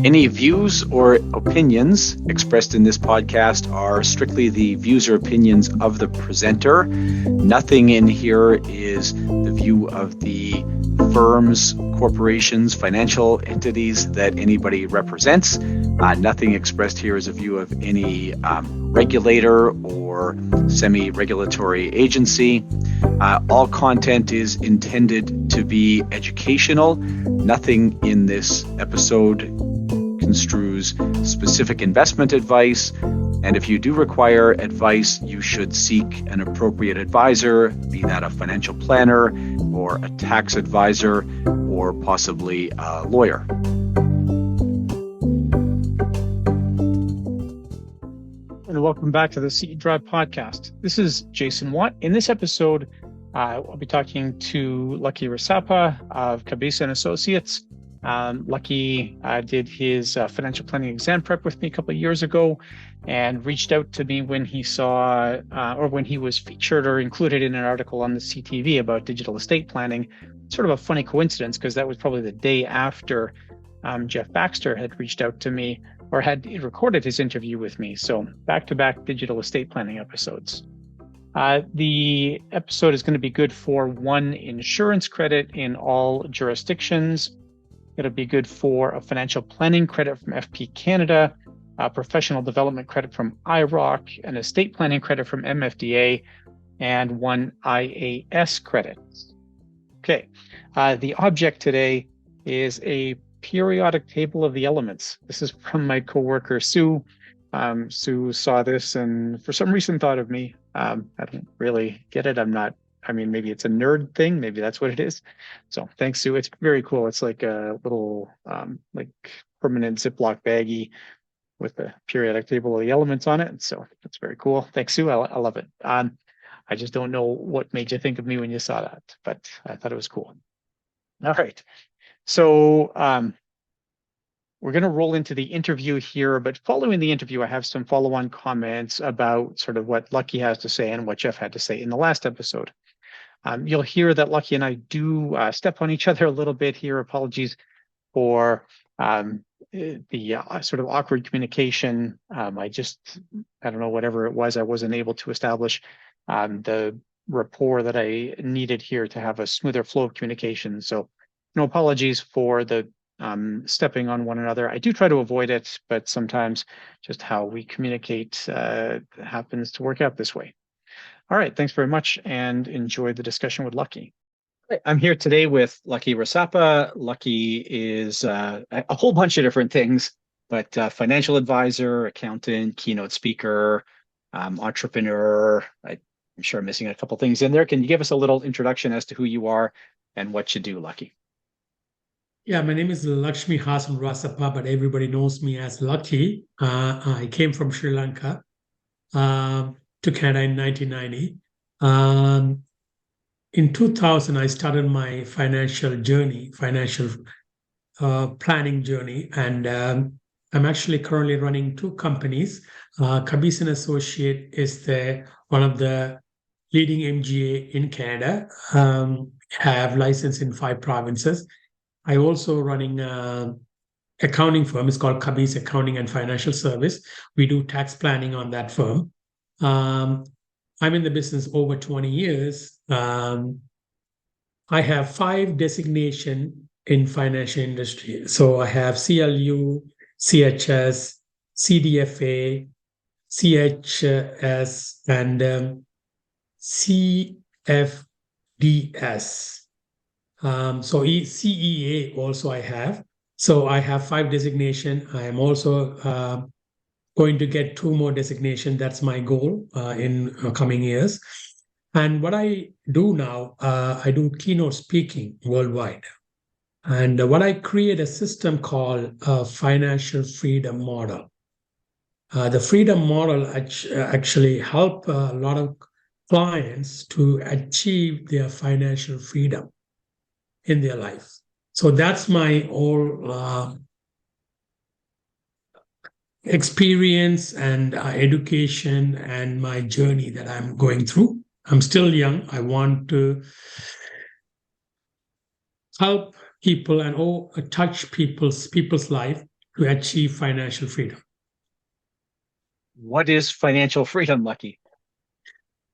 Any views or opinions expressed in this podcast are strictly the views or opinions of the presenter. Nothing in here is the view of the firms, corporations, financial entities that anybody represents. Nothing expressed here is a view of any regulator or semi-regulatory agency. All content is intended to be educational. Nothing in this episode construes specific investment advice, and if you do require advice, you should seek an appropriate advisor, be that a financial planner or a tax advisor or possibly a lawyer. And welcome back to the CE Drive podcast. This is Jason Watt. In this episode, I'll be talking to Lucky Rasappah of Kabis Associates. Lucky did his financial planning exam prep with me a couple of years ago and reached out to me when he saw or when he was featured or included in an article on the CTV about digital estate planning. Sort of a funny coincidence because that was probably the day after Jeff Baxter had reached out to me or had recorded his interview with me. So back-to-back digital estate planning episodes. The episode is going to be good for one insurance credit in all jurisdictions. It'll be good for a financial planning credit from FP Canada, a professional development credit from IIROC, an estate planning credit from MFDA, and one IAS credit. Okay, the object today is a periodic table of the elements. This is from my coworker, Sue. Sue saw this and for some reason thought of me. I don't really get it. Maybe it's a nerd thing. Maybe that's what it is. So thanks, Sue. It's very cool. It's like a little permanent Ziploc baggie with a periodic table of the elements on it. So that's very cool. Thanks, Sue. I love it. I just don't know what made you think of me when you saw that, but I thought it was cool. All right. So we're going to roll into the interview here, but following the interview, I have some follow-on comments about sort of what Lucky has to say and what Jeff had to say in the last episode. You'll hear that Lucky and I do step on each other a little bit here. Apologies for the sort of awkward communication. I don't know, whatever it was, I wasn't able to establish the rapport that I needed here to have a smoother flow of communication. So no apologies for the stepping on one another. I do try to avoid it, but sometimes just how we communicate happens to work out this way. All right, thanks very much and enjoy the discussion with Lucky. I'm here today with Lucky Rasappah. Lucky is a whole bunch of different things, but financial advisor, accountant, keynote speaker, entrepreneur. I'm sure I'm missing a couple things in there. Can you give us a little introduction as to who you are and what you do, Lucky? Yeah, my name is LUXMIHAASAN Rasappah, but everybody knows me as Lucky. I came from Sri Lanka to Canada in 1990. In 2000, I started my financial planning journey, and I'm actually currently running two companies. Kabis Associates is one of the leading MGA in Canada, have license in 5 provinces. I also running an accounting firm. It's called Kabis Accounting and Financial Service. We do tax planning on that firm. I'm in the business over 20 years. I have 5 designations in financial industry. So I have CLU, CHS, CDFA, CHS, and CFDS. So CEA also I have. So I have 5 designations. I am also going to get 2 more designations. That's my goal in coming years. And what I do now, I do keynote speaking worldwide. And what I create a system called a financial freedom model. The freedom model actually help a lot of clients to achieve their financial freedom in their life. So that's my whole experience and education and my journey that I'm going through. I'm still young. I want to help people and touch people's life to achieve financial freedom. What is financial freedom, Lucky?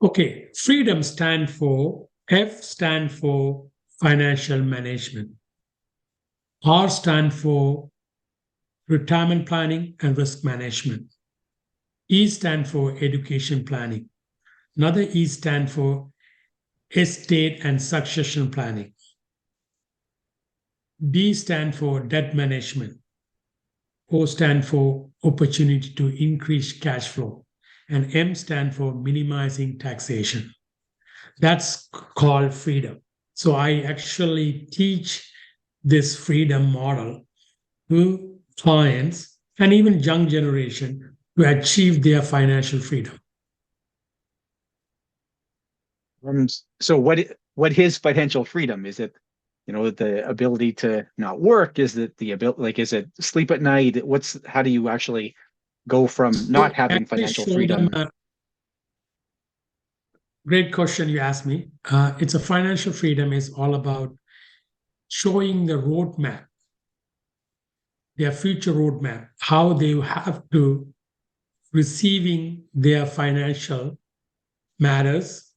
Okay, freedom stand for financial management. R stand for retirement planning and risk management. E stand for education planning. Another E stand for estate and succession planning. D stand for debt management. O stand for opportunity to increase cash flow. And M stand for minimizing taxation. That's called freedom. So I actually teach this freedom model to clients and even young generation to achieve their financial freedom. So what is financial freedom? Is it, the ability to not work? Is it the ability, like, is it sleep at night? How do you actually go from not having financial freedom? Great question you asked me. It's a financial freedom is all about showing the roadmap, their future roadmap, how they have to receiving their financial matters.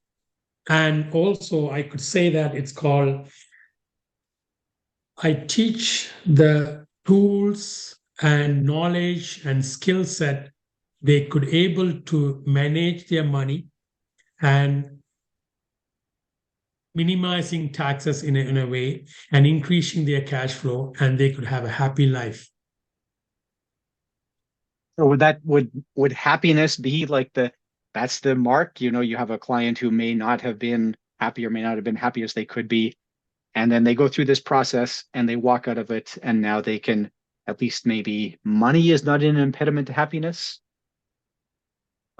And also I could say that it's called, I teach the tools and knowledge and skill set they could able to manage their money and minimizing taxes in a way and increasing their cash flow, and they could have a happy life. So would happiness be like that's the mark? You have a client who may not have been happy or may not have been happy as they could be, and then they go through this process and they walk out of it, and now they can, at least maybe money is not an impediment to happiness.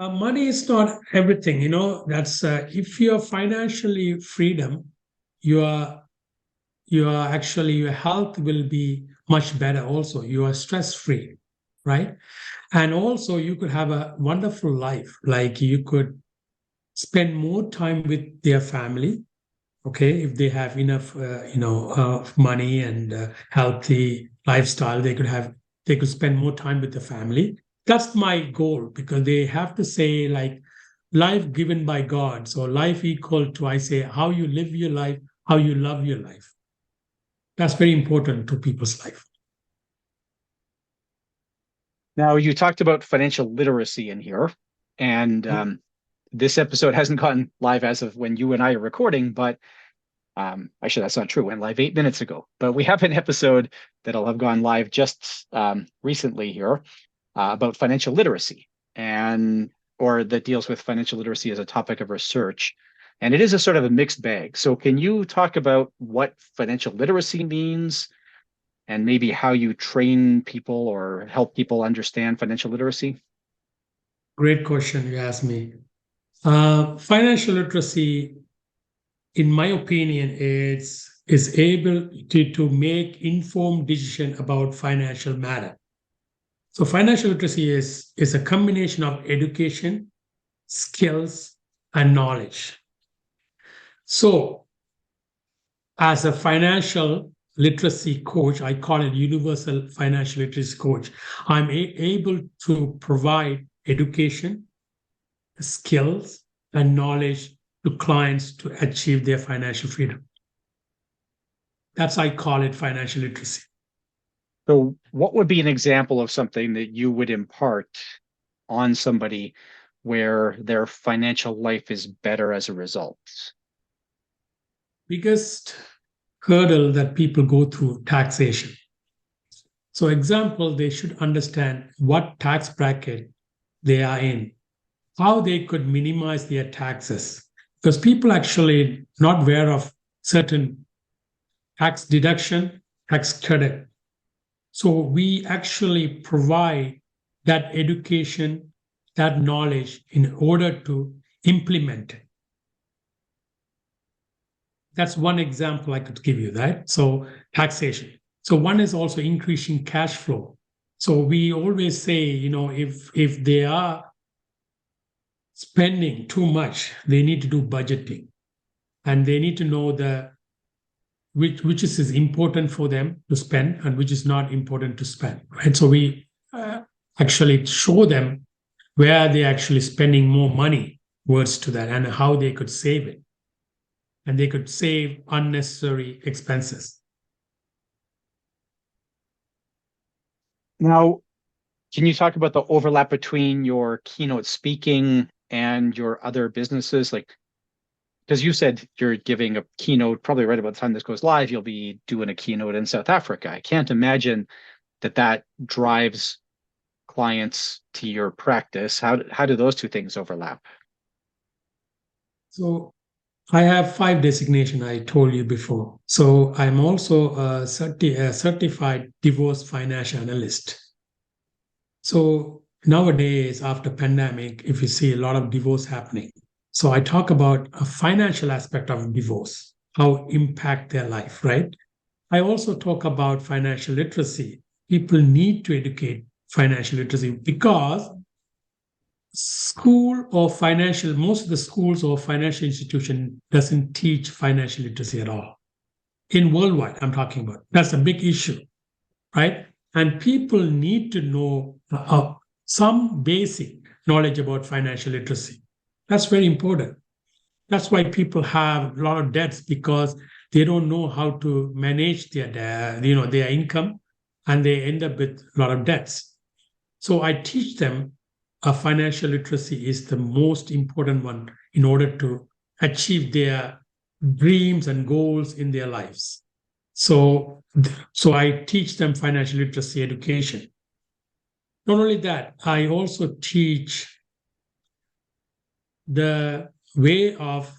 Money is not everything, that's if you're financially freedom, your actually your health will be much better. Also, you are stress free, right? And also you could have a wonderful life, like you could spend more time with their family. Okay, if they have enough money and healthy lifestyle, they could spend more time with the family. That's my goal, because they have to say, like, life given by God. So life equal to, I say, how you live your life, how you love your life. That's very important to people's life. Now, you talked about financial literacy in here, and this episode hasn't gotten live as of when you and I are recording, but actually, that's not true. It went live 8 minutes ago. But we have an episode that'll have gone live just recently here about financial literacy, or that deals with financial literacy as a topic of research. And it is a sort of a mixed bag. So can you talk about what financial literacy means and maybe how you train people or help people understand financial literacy? Great question you asked me. Financial literacy, in my opinion, is able to make informed decision about financial matter. So financial literacy is a combination of education, skills, and knowledge. So as a financial literacy coach, I call it universal financial literacy coach. I'm able to provide education, skills, and knowledge to clients to achieve their financial freedom. That's I call it financial literacy. So what would be an example of something that you would impart on somebody where their financial life is better as a result? Biggest hurdle that people go through, taxation. So example, they should understand what tax bracket they are in, how they could minimize their taxes, because people actually not aware of certain tax deduction, tax credit. So we actually provide that education, that knowledge in order to implement it. That's one example I could give you, right? So taxation. So one is also increasing cash flow. So we always say, if they are spending too much, they need to do budgeting, and they need to know the which is important for them to spend and which is not important to spend, right? So we actually show them where they're actually spending more money towards to that and how they could save it. And they could save unnecessary expenses. Now, can you talk about the overlap between your keynote speaking and your other businesses? Like, because you said you're giving a keynote, probably right about the time this goes live, you'll be doing a keynote in South Africa. I can't imagine that drives clients to your practice. How do those two things overlap? So I have 5 designations I told you before. So I'm also a certified divorce financial analyst. So nowadays, after pandemic, if you see a lot of divorce happening, so I talk about a financial aspect of divorce, how impact their life, right? I also talk about financial literacy. People need to educate financial literacy because most of the schools or financial institution doesn't teach financial literacy at all. In worldwide, I'm talking about. That's a big issue, right? And people need to know some basic knowledge about financial literacy. That's very important. That's why people have a lot of debts because they don't know how to manage their income, and they end up with a lot of debts. So I teach them financial literacy is the most important one in order to achieve their dreams and goals in their lives. So I teach them financial literacy education. Not only that, I also teach the way of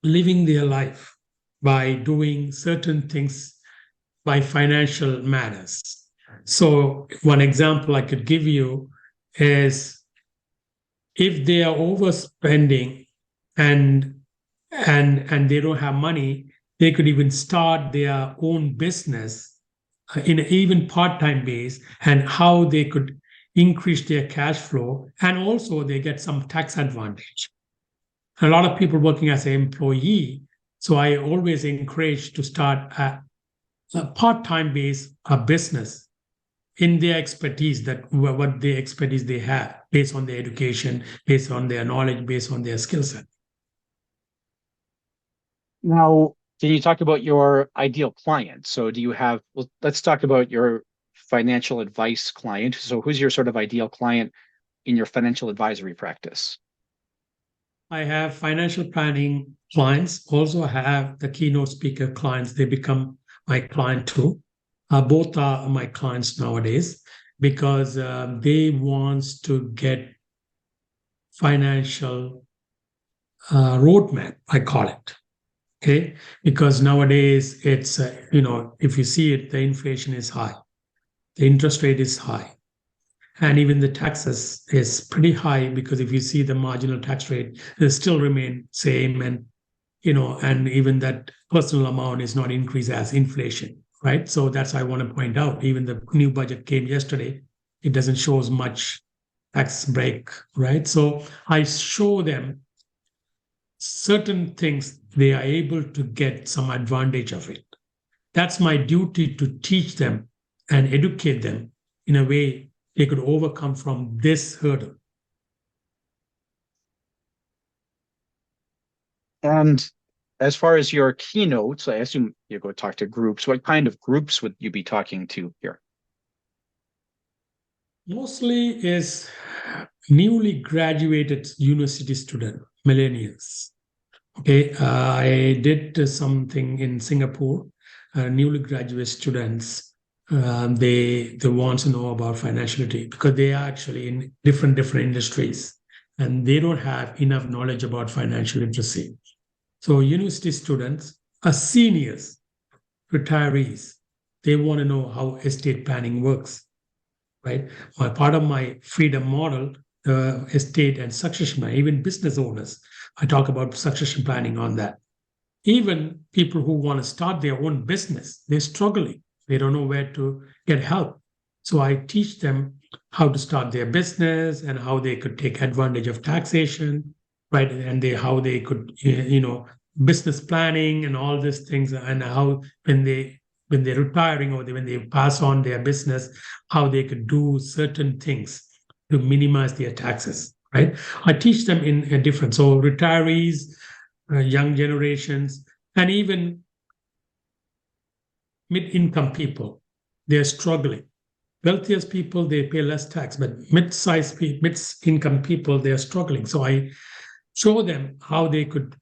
living their life by doing certain things by financial matters. So one example I could give you is if they are overspending and they don't have money, they could even start their own business in an even part-time base, and how they could increase their cash flow, and also they get some tax advantage. A lot of people working as an employee, so I always encourage to start a part-time base business in their expertise, that what the expertise they have based on their education, based on their knowledge, based on their skill set. Now, can you talk about your ideal client? So let's talk about your financial advice client. So who's your sort of ideal client in your financial advisory practice? I have financial planning clients. Also, I have the keynote speaker clients. They become my client too. Both are my clients nowadays because they want to get financial roadmap, I call it. Okay, because nowadays it's if you see it, the inflation is high, the interest rate is high, and even the taxes is pretty high, because if you see the marginal tax rate, they still remain same, and and even that personal amount is not increased as inflation, right? So that's why I want to point out. Even the new budget came yesterday, it doesn't show as much tax break, right? So I show them certain things, they are able to get some advantage of it. That's my duty, to teach them and educate them in a way they could overcome from this hurdle. And as far as your keynotes, I assume you go talk to groups. What kind of groups would you be talking to here? Mostly is newly graduated university student, millennials. Okay, I did something in Singapore. Newly graduate students, they want to know about financial literacy because they are actually in different industries, and they don't have enough knowledge about financial literacy. So university students are seniors, retirees. They want to know how estate planning works, right? Part of my freedom model, estate and succession planning, even business owners, I talk about succession planning on that. Even people who want to start their own business, they're struggling. They don't know where to get help. So I teach them how to start their business and how they could take advantage of taxation, right? And how they could, business planning and all these things, and how when they're retiring or when they pass on their business, how they could do certain things to minimize their taxes, right? I teach them in a different, so retirees, young generations, and even mid-income people, they're struggling. Wealthiest people, they pay less tax, but mid-income people, they're struggling. So I show them how they could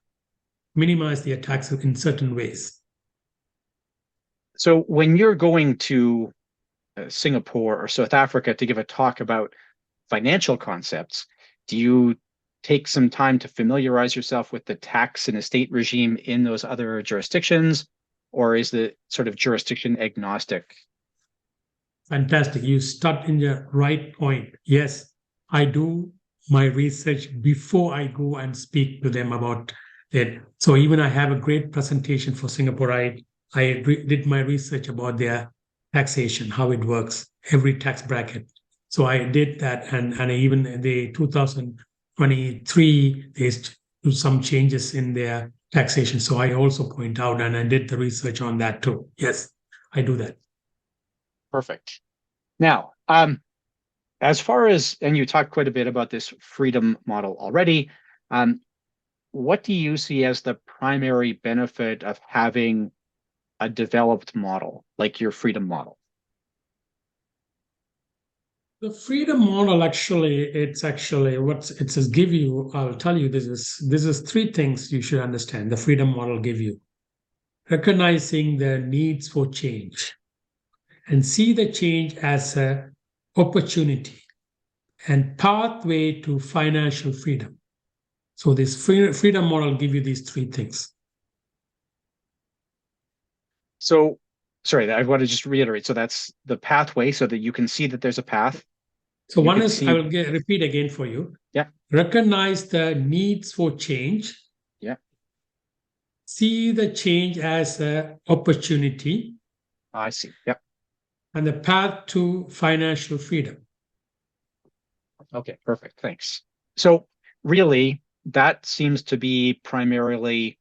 minimize their taxes in certain ways. So when you're going to Singapore or South Africa to give a talk about financial concepts, do you take some time to familiarize yourself with the tax and estate regime in those other jurisdictions, or is it sort of jurisdiction agnostic? Fantastic. You start in the right point. Yes, I do my research before I go and speak to them about it. So even I have a great presentation for Singapore. I did my research about their taxation, how it works, every tax bracket. So I did that, and even the 2023, there's some changes in their taxation. So I also point out, and I did the research on that too. Yes, I do that. Perfect. Now, as far as, and you talked quite a bit about this freedom model already, what do you see as the primary benefit of having a developed model like your freedom model? The freedom model it says give you, I'll tell you, this is three things you should understand. The freedom model give you: recognizing the needs for change and see the change as an opportunity and pathway to financial freedom. So this freedom model give you these three things. So, sorry, I want to just reiterate. So that's the pathway, so that you can see that there's a path. So one is, I will repeat again for you. Yeah. Recognize the needs for change. Yeah. See the change as an opportunity. I see. Yeah. And the path to financial freedom. Okay, perfect. Thanks. So really, that seems to be primarily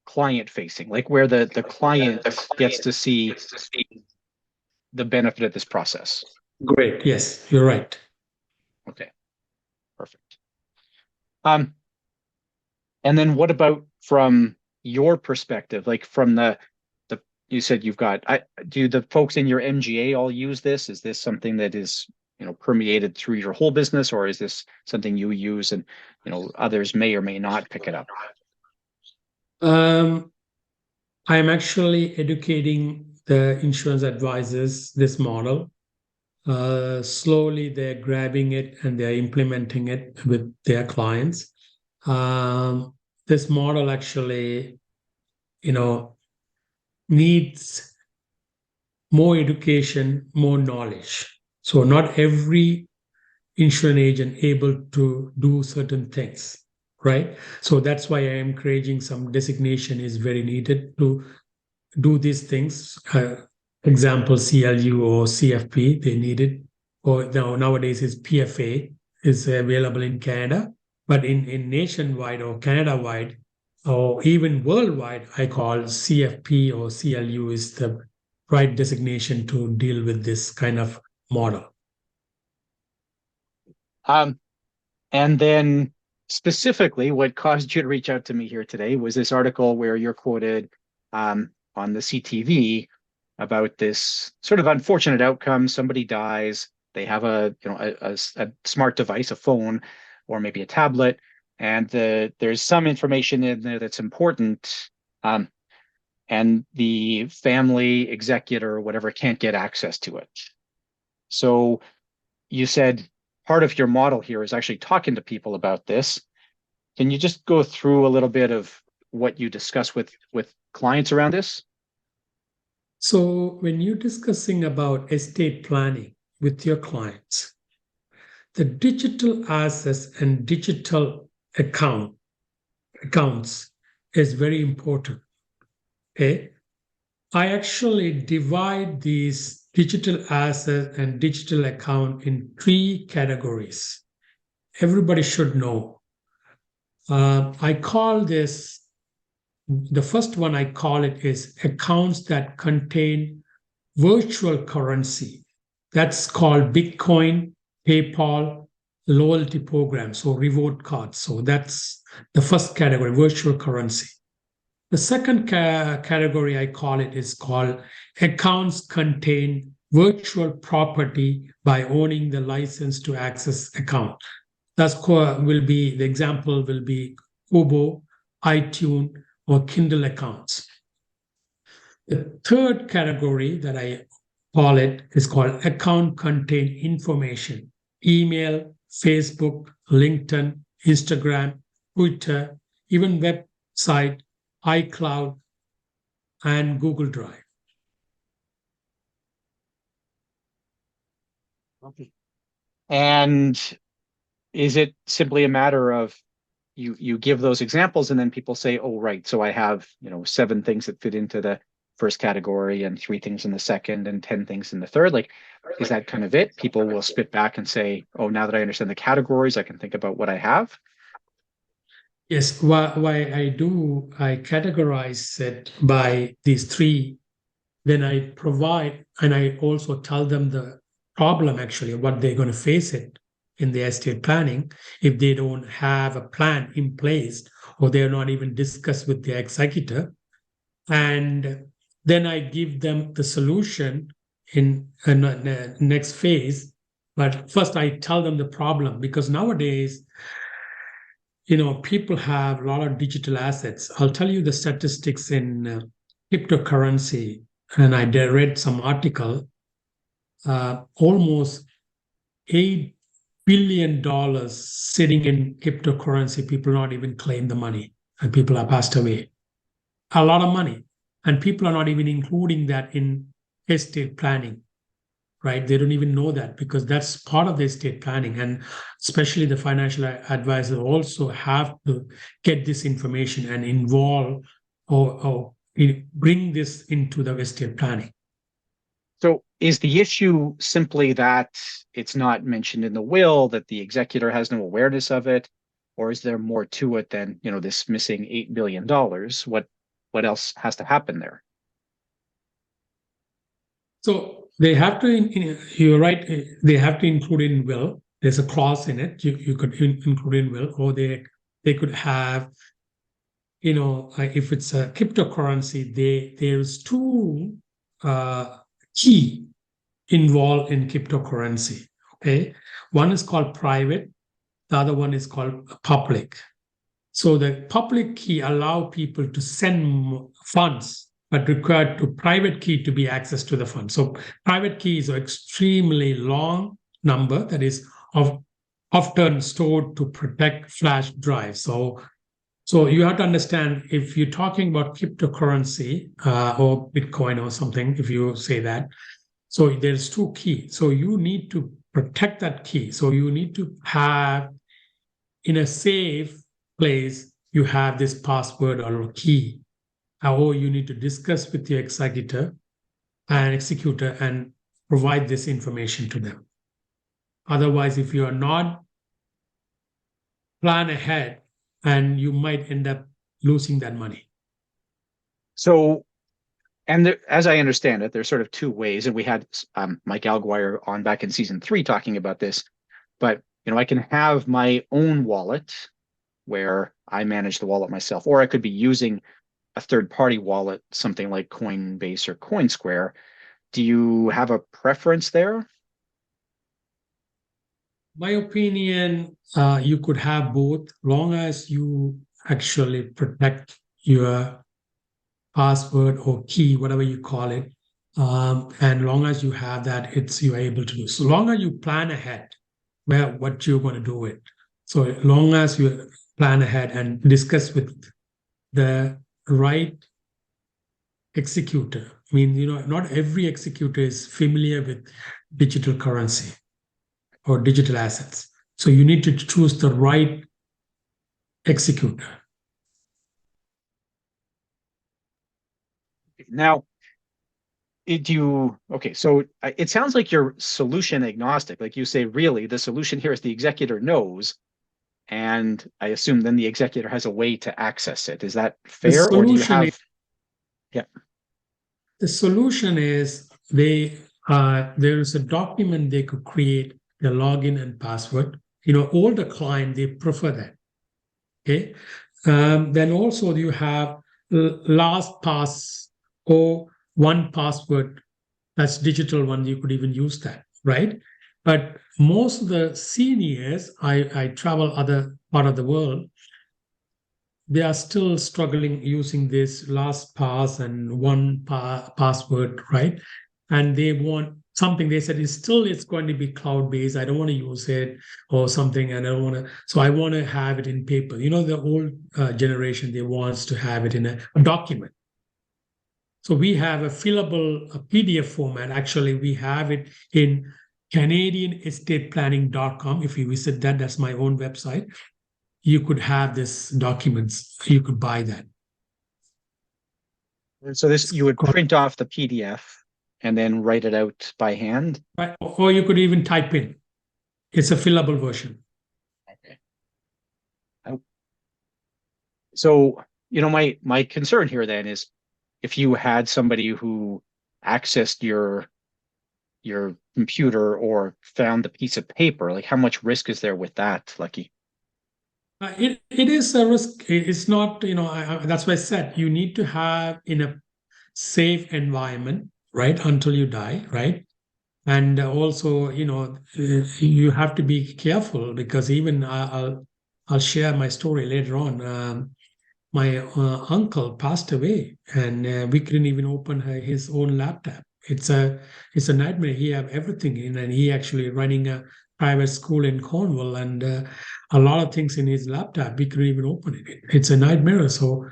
client facing, like where the client gets to see the benefit of this process. Great. Yes, you're right. Okay, perfect. And then what about from your perspective, like from the you said you've got, do the folks in your MGA all use this? Is this something that is, permeated through your whole business, or is this something you use and, others may or may not pick it up? I'm actually educating the insurance advisors this model. Slowly they're grabbing it and they're implementing it with their clients. This model actually, needs more education, more knowledge. So not every insurance agent able to do certain things, right? So that's why I am encouraging some designation is very needed to do these things. Example, CLU or CFP, they need it. Or nowadays is PFA is available in Canada, but in nationwide or Canada-wide or even worldwide, I call CFP or CLU is the right designation to deal with this kind of model. And then specifically, what caused you to reach out to me here today was this article where you're quoted on the CTV about this sort of unfortunate outcome. Somebody dies, they have a smart device, a phone, or maybe a tablet, and there's some information in there that's important, and the family executor or whatever can't get access to it. So you said part of your model here is actually talking to people about this. Can you just go through a little bit of what you discuss with clients around this? So when you're discussing about estate planning with your clients, the digital assets and digital accounts is very important. Okay? I actually divide these digital assets and digital account in three categories. Everybody should know. I call this The first one I call it is accounts that contain virtual currency. That's called Bitcoin, PayPal, loyalty programs, so reward cards. So that's the first category, virtual currency. The second category I call it is called accounts contain virtual property by owning the license to access account. That's will be the example will be Kobo, iTunes, or Kindle accounts. The third category that I call it is called account contain information, email, Facebook, LinkedIn, Instagram, Twitter, even website, iCloud, and Google Drive. Okay. And is it simply a matter of you give those examples and then people say, oh, right, so I have, 7 things that fit into the first category and 3 things in the second and 10 things in the third? Like, is that kind of it? People will spit back and say, oh, now that I understand the categories, I can think about what I have. Yes, why I categorize it by these 3. Then I provide, and I also tell them the problem, actually, what they're going to face it in the estate planning if they don't have a plan in place or they're not even discussed with the executor. And then I give them the solution in the next phase. But first I tell them the problem, because nowadays, people have a lot of digital assets. I'll tell you the statistics in cryptocurrency, and I read some article, almost $8 billion sitting in cryptocurrency. People not even claim the money, and people are passed away. A lot of money. And people are not even including that in estate planning, right? They don't even know that, because that's part of the estate planning. And especially the financial advisor also have to get this information and involve or bring this into the estate planning. So is the issue simply that it's not mentioned in the will, that the executor has no awareness of it, or is there more to it than, this missing $8 billion? What else has to happen there? So they have to, you're right, they have to include in will. There's a clause in it. You could include in will, or they could have, if it's a cryptocurrency, there's 2 key involved in cryptocurrency. Okay, one is called private, the other one is called public. So the public key allow people to send funds, but required to private key to be access to the fund. So private key is an extremely long number that is often stored to protect flash drives. So you have to understand, if you're talking about cryptocurrency or Bitcoin or something, if you say that, so there's 2 keys. So you need to protect that key. So you need to have, in a safe place, you have this password or key, or you need to discuss with your executor and provide this information to them. Otherwise, if you are not plan ahead, and you might end up losing that money. So, and as I understand it, there's sort of 2 ways, and we had Mike Alguire on back in season 3 talking about this, but I can have my own wallet where I manage the wallet myself, or I could be using a third-party wallet, something like Coinbase or CoinSquare. Do you have a preference there? My opinion, you could have both, long as you actually protect your password or key, whatever you call it, and long as you have that, you're able to do. So long as you plan ahead what you're going to do with. So long as you plan ahead and discuss with the right executor. I mean, not every executor is familiar with digital currency or digital assets. So you need to choose the right executor. Now, so it sounds like you're solution agnostic. Like you say, really, the solution here is the executor knows, and I assume then the executor has a way to access it. Is that The fair, or do you solution have? is, Yeah. the solution is there is a document they could create, the login and password. Older client, they prefer that. Okay. Then also you have LastPass or one password. That's digital one. You could even use that, right? But most of the seniors, I travel other part of the world, they are still struggling using this LastPass and one password, right? And they want something. They said it's going to be cloud based. I don't want to use it or something, and I don't want to. So I want to have it in paper. The old generation, they wants to have it in a document. So we have a fillable PDF format. Actually, we have it in CanadianEstatePlanning.com. If you visit that, that's my own website. You could have this documents. You could buy that. So you would print off the PDF and then write it out by hand? Right. Or you could even type in. It's a fillable version. Okay. So, my concern here then is if you had somebody who accessed your computer or found the piece of paper, like how much risk is there with that, Lucky? It is a risk. It's not, that's why I said you need to have in a safe environment, right, until you die, right? And also, you have to be careful because even I'll share my story later on. My uncle passed away, and we couldn't even open his own laptop. It's a nightmare. He have everything in, and he actually running a private school in Cornwall, and a lot of things in his laptop we couldn't even open it. It's a nightmare. So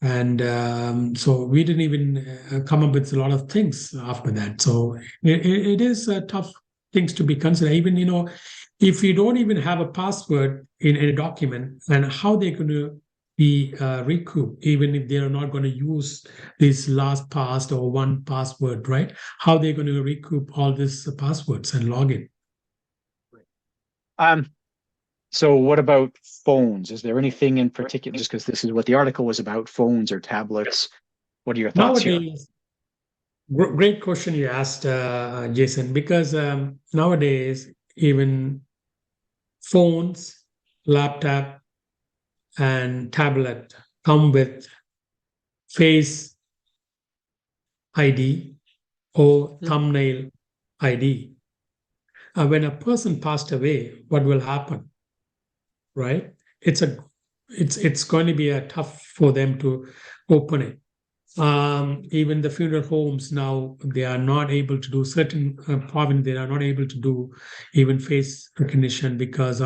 we didn't even come up with a lot of things after that. So it is tough things to be considered. Even if you don't even have a password in a document, and how they're going to be recouped, even if they are not going to use this LastPass or one password, right? How they're going to recoup all these passwords and login? So what about phones? Is there anything in particular, just because this is what the article was about, phones or tablets? What are your thoughts Nowadays, great question you asked, Jason, because nowadays, even phones, laptop, and tablet come with Face ID or thumbnail ID. When a person passed away, what will happen? Right? It's going to be a tough for them to open it. Even the funeral homes now, they are not able to do certain province. They are not able to do even face recognition because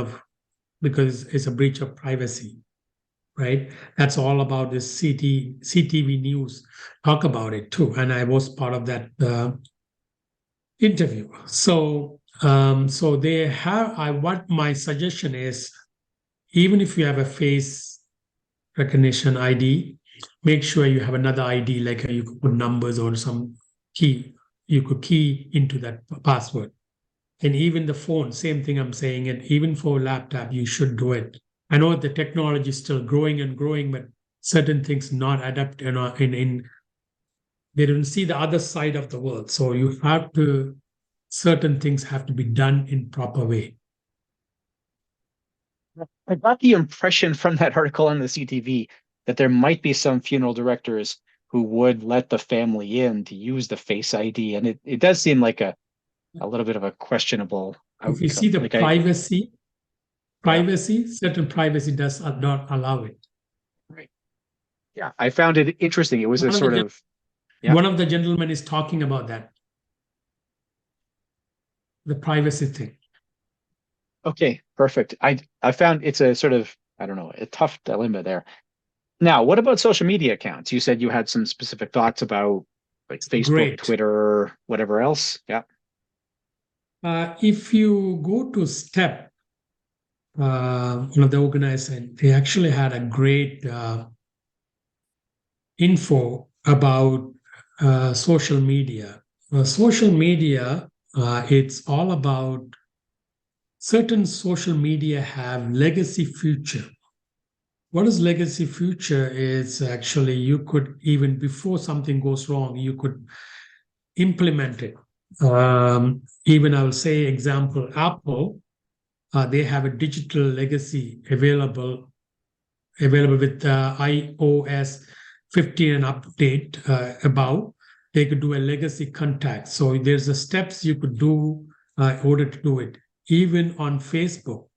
it's a breach of privacy. Right? That's all about this CTV news. Talk about it too, and I was part of that interview. So they have. What my suggestion is, even if you have a face recognition ID, make sure you have another ID, like you could put numbers or some key. You could key into that password. And even the phone, same thing I'm saying it. Even for laptop, you should do it. I know the technology is still growing and growing, but certain things not adapt in they don't see the other side of the world. So you have to, certain things have to be done in proper way. I got the impression from that article on the CTV that there might be some funeral directors who would let the family in to use the Face ID. And it does seem like a little bit of a questionable outcome. If you see the certain privacy does not allow it. Right. Yeah, I found it interesting. It was one of the gentlemen is talking about that. The privacy thing. Okay, perfect. I found it's a sort of, I don't know, a tough dilemma there. Now, what about social media accounts? You said you had some specific thoughts about like Facebook, Great. Twitter, whatever else. Yeah. If you go to STEP, the organization, they actually had a great info about social media. Social media, it's all about certain social media have legacy feature. What is legacy feature is actually you could, even before something goes wrong, you could implement it. Even I will say example, Apple, they have a digital legacy available with iOS 15 and update above. They could do a legacy contact. So there's the steps you could do in order to do it. Even on Facebook,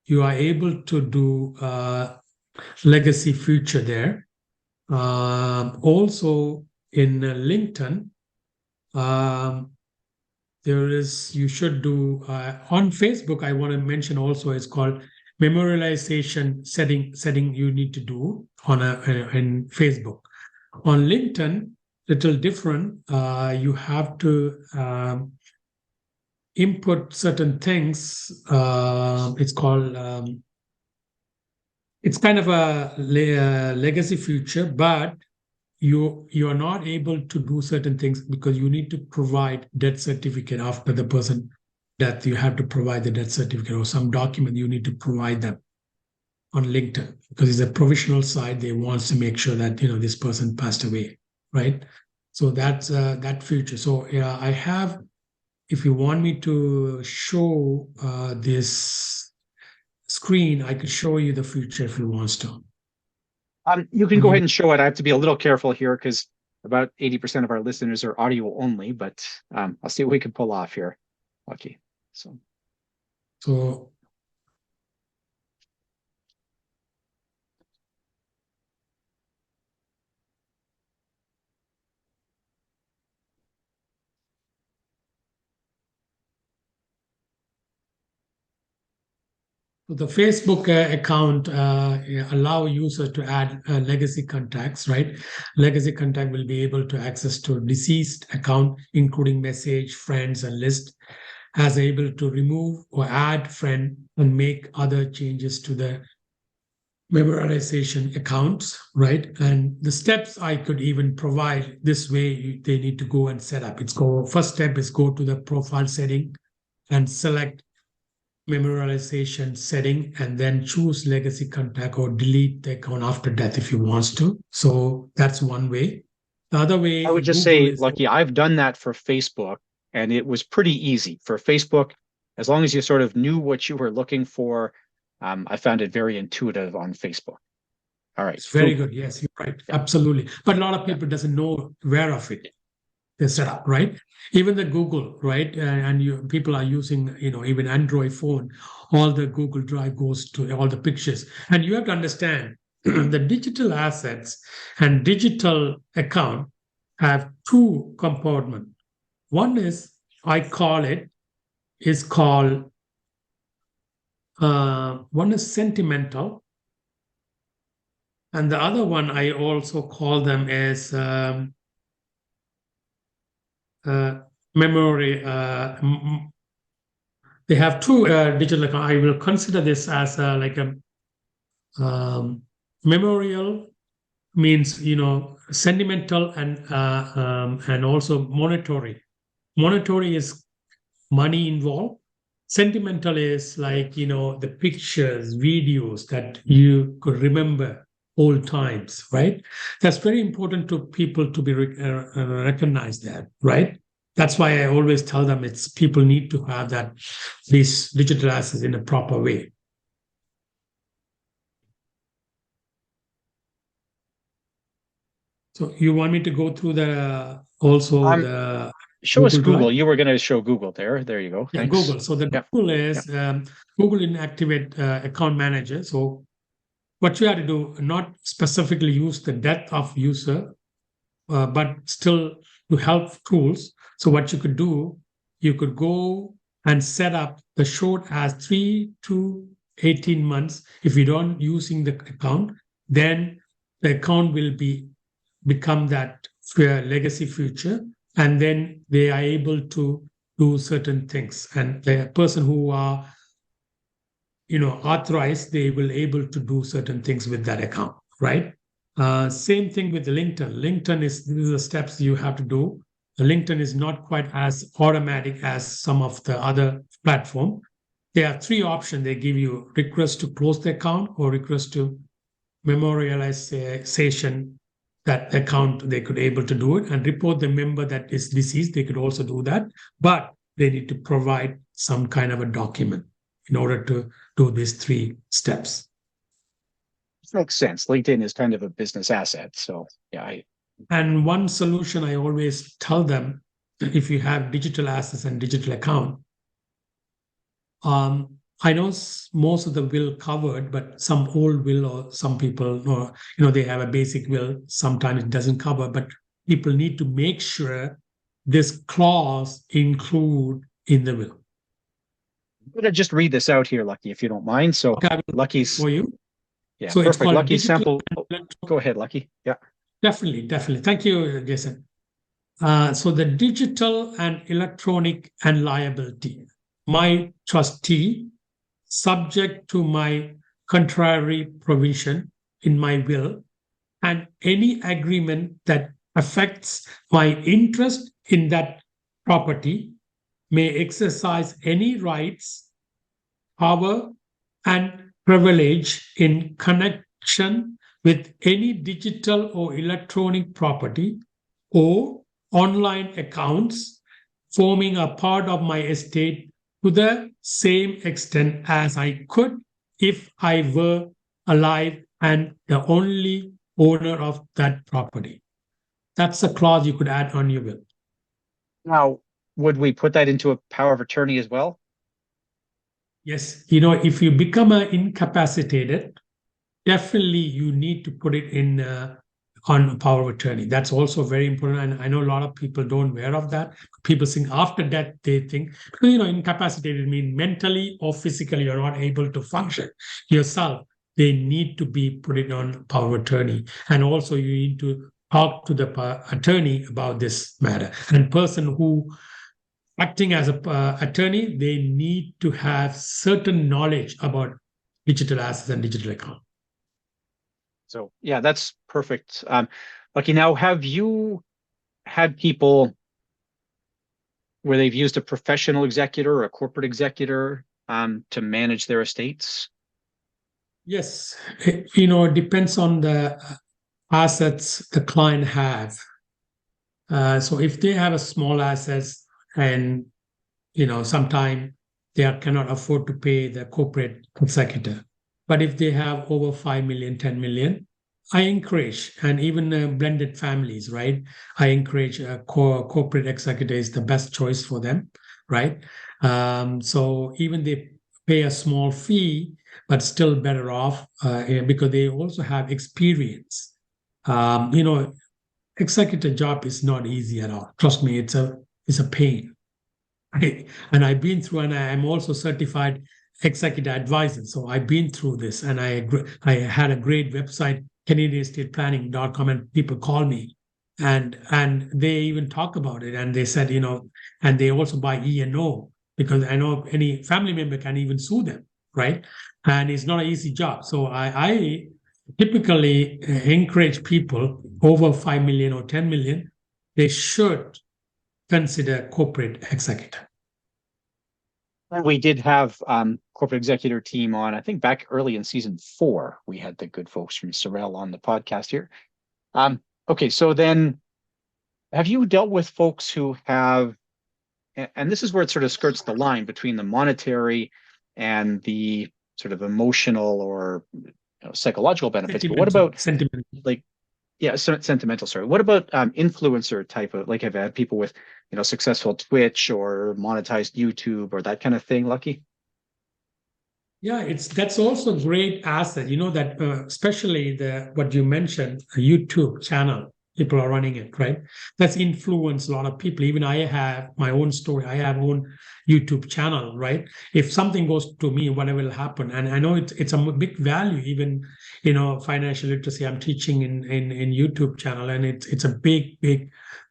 you are able to do legacy feature there. Also in LinkedIn, you should do on Facebook. I want to mention also it's called memorialization setting you need to do in Facebook. On LinkedIn, little different. You have to input certain things. It's called it's kind of a legacy feature, but you are not able to do certain things because you need to provide death certificate after the person death. You have to provide the death certificate or some document you need to provide them on LinkedIn because it's a provisional site. They want to make sure that this person passed away, right? So that's that feature. So I have. If you want me to show this screen, I could show you the feature if you want to. You can go ahead and show it. I have to be a little careful here because about 80% of our listeners are audio only, but I'll see what we can pull off here. Okay, so the Facebook account allow users to add legacy contacts, right? Legacy contact will be able to access to deceased account, including message, friends, and list, as able to remove or add friend and make other changes to the memorialization accounts, right? And the steps I could even provide this way, they need to go and set up. First step is go to the profile setting and select memorialization setting and then choose legacy contact or delete the account after death if you want to. So that's one way. The other way, I would just say, Lucky, I've done that for Facebook and it was pretty easy for Facebook. As long as you sort of knew what you were looking for, I found it very intuitive on Facebook. All right. It's very good. Yes, you're right. Yeah. Absolutely. But a lot of people doesn't know where of it. Set up, right? Even the Google, right? And people are using, even Android phone, all the Google Drive goes to all the pictures. And you have to understand the digital assets and digital account have two compartments. One is, one is sentimental. And the other one I also call them as memory. They have two digital accounts. I will consider this as like a memorial means sentimental and also monetary. Monetary is money involved. Sentimental is like the pictures, videos that you could remember old times, right? That's very important to people to be recognize that, right? That's why I always tell them people need to have these digital assets in a proper way. So you want me to go through show us Google. Drive? You were going to show Google there. There you go. Yeah, thanks. Google. So the Google is Google Inactivate Account Manager. So what you have to do, not specifically use the death of user, but still to help tools. So what you could do, you could go and set up the short as 3 to 18 months. If you don't using the account, then the account will become that legacy feature. And then they are able to do certain things. And the person who are authorized, they will able to do certain things with that account, right? Same thing with LinkedIn. These are the steps you have to do. LinkedIn is not quite as automatic as some of the other platform. there are three options. They give you request to close the account or request to memorialization that account. They could able to do it and report the member that is deceased. They could also do that, but they need to provide some kind of a document in order to do these three steps. This makes sense. LinkedIn is kind of a business asset. So yeah. And one solution I always tell them, if you have digital assets and digital account, I know most of the will covered, but some old will or some people, or they have a basic will. Sometimes it doesn't cover, but people need to make sure this clause include in the will. I'm going to just read this out here, Lucky, if you don't mind. So okay, Lucky's for you. Yeah, so perfect. Lucky's sample. Go ahead, Lucky. Yeah. Definitely. Thank you, Jason. So the digital and electronic and liability. My trustee, subject to my contrary provision in my will, and any agreement that affects my interest in that property, may exercise any rights, power, and privilege in connection with any digital or electronic property or online accounts forming a part of my estate to the same extent as I could if I were alive and the only owner of that property. That's a clause you could add on your will. Now, would we put that into a power of attorney as well? Yes. If you become incapacitated, definitely you need to put it in on power of attorney. That's also very important. And I know a lot of people don't aware of that. People think after death, they think, incapacitated means mentally or physically you're not able to function yourself. They need to be put it on power of attorney. And also you need to talk to the attorney about this matter. And person who acting as a attorney, they need to have certain knowledge about digital assets and digital account. So yeah, that's perfect. Lucky, now have you had people where they've used a professional executor or a corporate executor to manage their estates? Yes, it depends on the assets the client have. So if they have a small assets and sometimes they cannot afford to pay the corporate executor. But if they have over 5 million, 10 million, I encourage, and even blended families, right? I encourage a corporate executor is the best choice for them, right? So even they pay a small fee, but still better off because they also have experience. Executive job is not easy at all. Trust me, it's a pain. Right? And I've been through, and I'm also certified executive advisor. So I've been through this, and I had a great website, CanadianEstatePlanning.com, and people call me, and they even talk about it, and they said, and they also buy E&O because I know any family member can even sue them, right? And it's not an easy job. So I typically encourage people over 5 million or 10 million, they should consider corporate executive. We did have corporate executor team on, I think back early in season 4, we had the good folks from Sorel on the podcast here. Okay, so then have you dealt with folks who have, and this is where it sort of skirts the line between the monetary and the sort of emotional or psychological benefits, but what about sentimental? Sentimental. Sorry. What about influencer type of, like, have had people with successful Twitch or monetized YouTube or that kind of thing, Lucky? Yeah, that's also a great asset. That especially what you mentioned, a YouTube channel, people are running it, right? That's influenced a lot of people. Even I have my own story. I have own YouTube channel, right? If something goes to me, whatever will happen, and I know it's a big value. Even financial literacy, I'm teaching in YouTube channel, and it's a big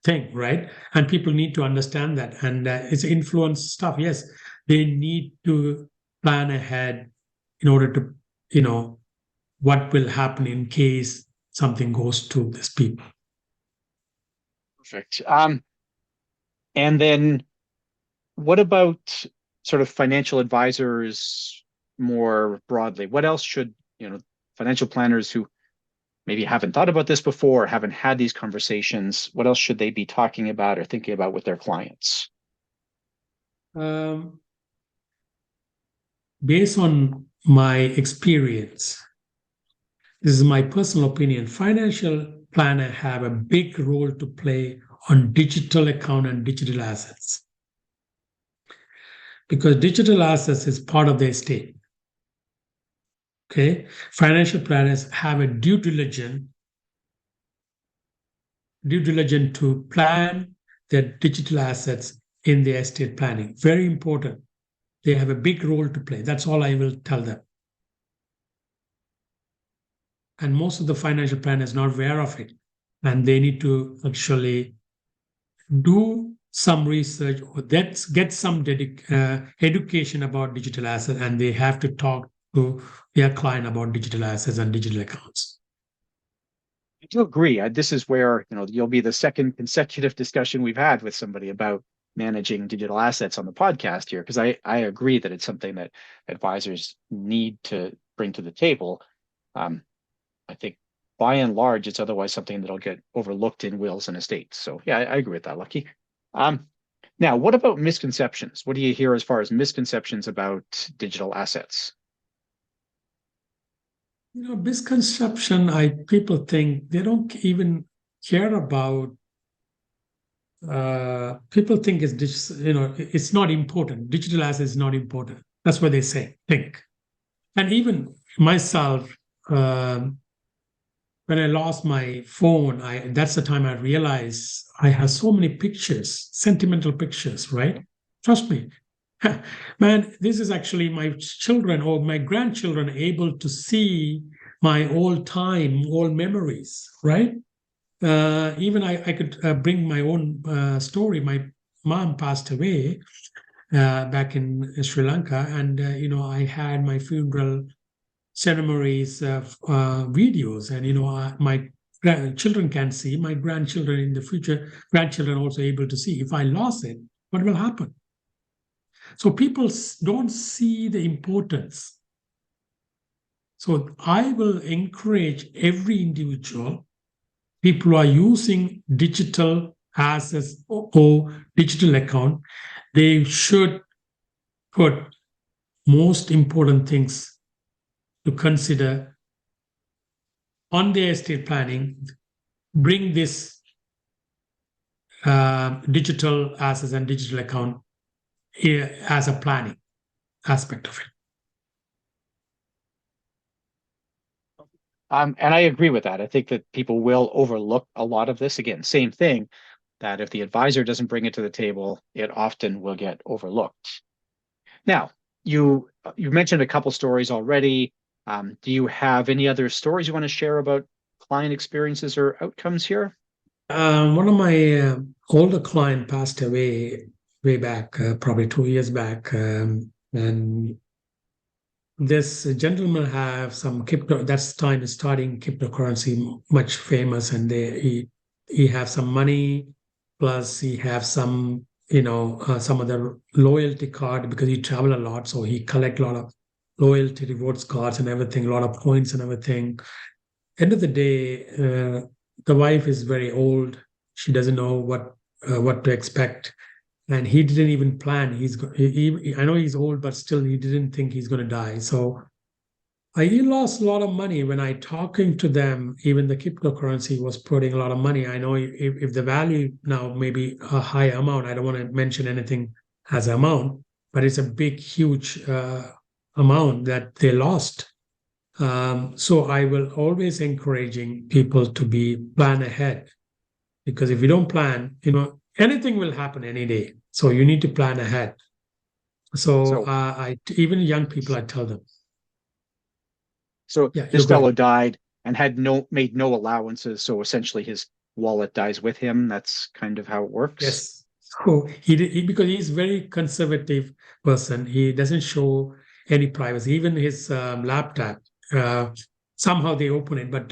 thing, right? And people need to understand that, and it's influence stuff. Yes, they need to plan ahead in order to, what will happen in case something goes to these people. Perfect. And then what about sort of financial advisors more broadly? What else should, financial planners who maybe haven't thought about this before, haven't had these conversations, what else should they be talking about or thinking about with their clients? Based on my experience, this is my personal opinion, financial planners have a big role to play on digital account and digital assets. Because digital assets is part of the estate. Okay, financial planners have a due diligence to plan their digital assets in their estate planning. Very important. They have a big role to play. That's all I will tell them. And most of the financial planners are not aware of it. And they need to actually do some research or get some education about digital assets, and they have to talk to their client about digital assets and digital accounts. I do agree. This is where, you'll be the second consecutive discussion we've had with somebody about managing digital assets on the podcast here, because I agree that it's something that advisors need to bring to the table. I think by and large, it's otherwise something that'll get overlooked in wills and estates. So yeah, I agree with that, Lucky. Now, what about misconceptions? What do you hear as far as misconceptions about digital assets? Misconception, people think they don't even care about. People think it's not important. Digital assets is not important. That's what they think. And even myself, when I lost my phone, that's the time I realized I have so many pictures, sentimental pictures, right? Trust me. Man, this is actually my children or my grandchildren able to see my old memories, right? Even I could bring my own story. My mom passed away back in Sri Lanka, and I had my funeral ceremonies videos, and my children can see, my grandchildren in the future, grandchildren also able to see. If I lost it, what will happen? So people don't see the importance. So I will encourage every individual, people who are using digital assets or digital account, they should put most important things to consider on their estate planning, bring this digital assets and digital account here as a planning aspect of it. And I agree with that. I think that people will overlook a lot of this. Again, same thing, that if the advisor doesn't bring it to the table, it often will get overlooked. Now, you mentioned a couple stories already. Do you have any other stories you want to share about client experiences or outcomes here? One of my older client passed away way back, probably 2 years back, and this gentleman have some crypto. That's time is starting cryptocurrency, much famous, and he have some money, plus he have some some other loyalty card because he travel a lot, so he collect a lot of loyalty rewards cards and everything, a lot of points and everything. End of the day, the wife is very old. She doesn't know what to expect, and he didn't even plan. I know he's old, but still he didn't think he's going to die. So he lost a lot of money when I talking to them. Even the cryptocurrency was putting a lot of money. I know if the value now maybe a high amount, I don't want to mention anything as amount, but it's a big, huge amount that they lost. So I will always encouraging people to be plan ahead, because if you don't plan, anything will happen any day. So you need to plan ahead. So even young people, I tell them. So yeah, this fellow died and had made no allowances. So essentially his wallet dies with him. That's kind of how it works. Yes. So because he's a very conservative person, he doesn't show any privacy. Even his laptop, somehow they open it, but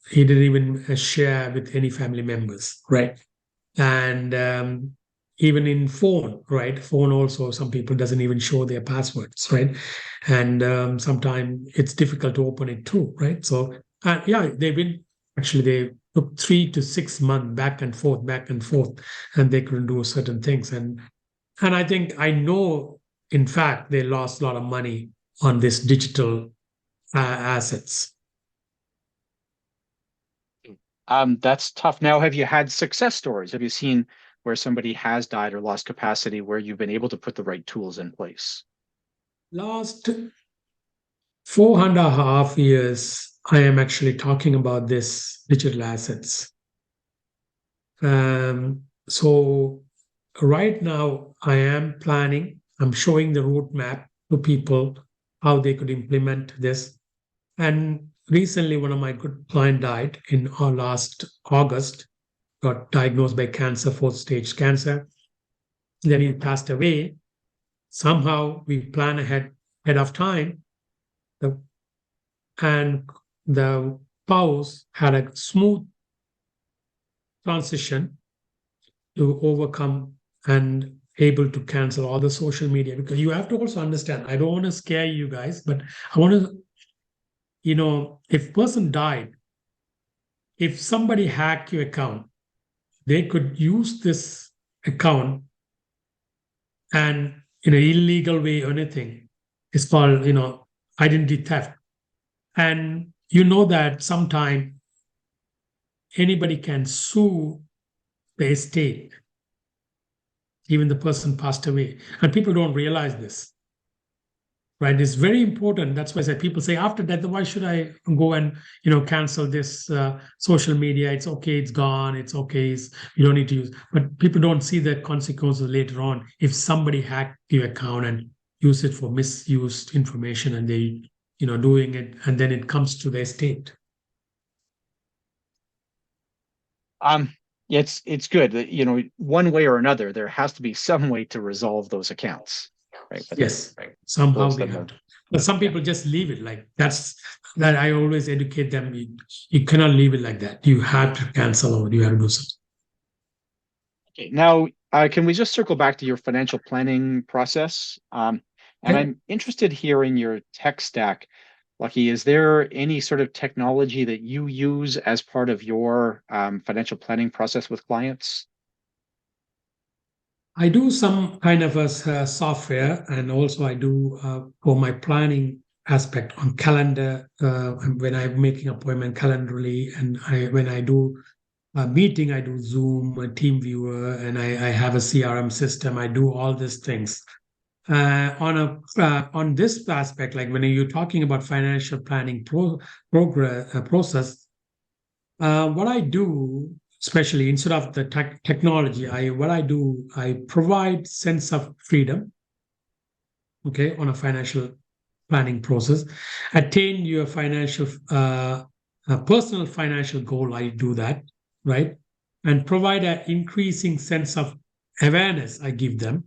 he didn't even share with any family members, right? And even in phone, right? Phone also, some people doesn't even show their passwords, right? And sometimes it's difficult to open it too, right? So yeah, they took 3 to 6 months back and forth, and they couldn't do certain things. And I think I know, in fact, they lost a lot of money on this digital assets. That's tough. Now, have you had success stories? Have you seen where somebody has died or lost capacity where you've been able to put the right tools in place? Last 4.5 years, I am actually talking about this digital assets. So right now, I'm showing the roadmap to people how they could implement this. And recently, one of my good client died in last August, got diagnosed by cancer, 4th-stage cancer. Then he passed away. Somehow we plan ahead of time, and the spouse had a smooth transition to overcome and able to cancel all the social media. Because you have to also understand, I don't want to scare you guys, but I want to, if person died, if somebody hacked your account, they could use this account and in an illegal way or anything. It's called, identity theft. And you know that sometime anybody can sue the estate, even the person passed away. And people don't realize this, right? It's very important. That's why I said people say after death, why should I go and, cancel this social media? It's okay. It's gone. It's okay. You don't need to use. But people don't see the consequences later on. If somebody hacked your account and use it for misused information and they, doing it, and then it comes to the estate. It's good that, one way or another, there has to be some way to resolve those accounts, right? Yes, right. Somehow they have to. But some people just leave it like that. I always educate them. You cannot leave it like that. You have to cancel or you have to do something. Okay. Now, can we just circle back to your financial planning process? And I'm interested here in your tech stack. Lucky, is there any sort of technology that you use as part of your financial planning process with clients? I do some kind of a software, and also I do for my planning aspect on calendar when I'm making appointment calendarly, and when I do a meeting, I do Zoom, a team viewer, and I have a CRM system. I do all these things. On this aspect, like when you're talking about financial planning process, what I do, especially instead of the technology, I provide sense of freedom. Okay, on a financial planning process, attain your personal financial goal. I do that, right, and provide an increasing sense of awareness. I give them,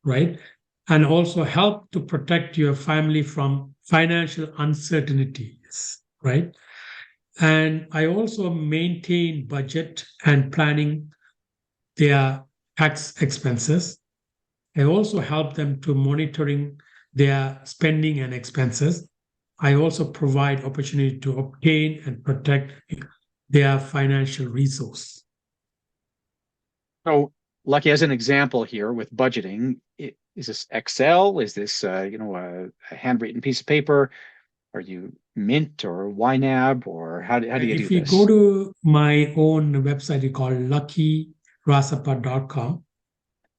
right, and also help to protect your family from financial uncertainties, right? And I also maintain budget and planning their tax expenses. I also help them to monitoring their spending and expenses. I also provide opportunity to obtain and protect their financial resource. So, Lucky, as an example here with budgeting, is this Excel? Is this a handwritten piece of paper? Are you Mint or YNAB, or how do you do this? If you go to my own website, called Rasappah.com,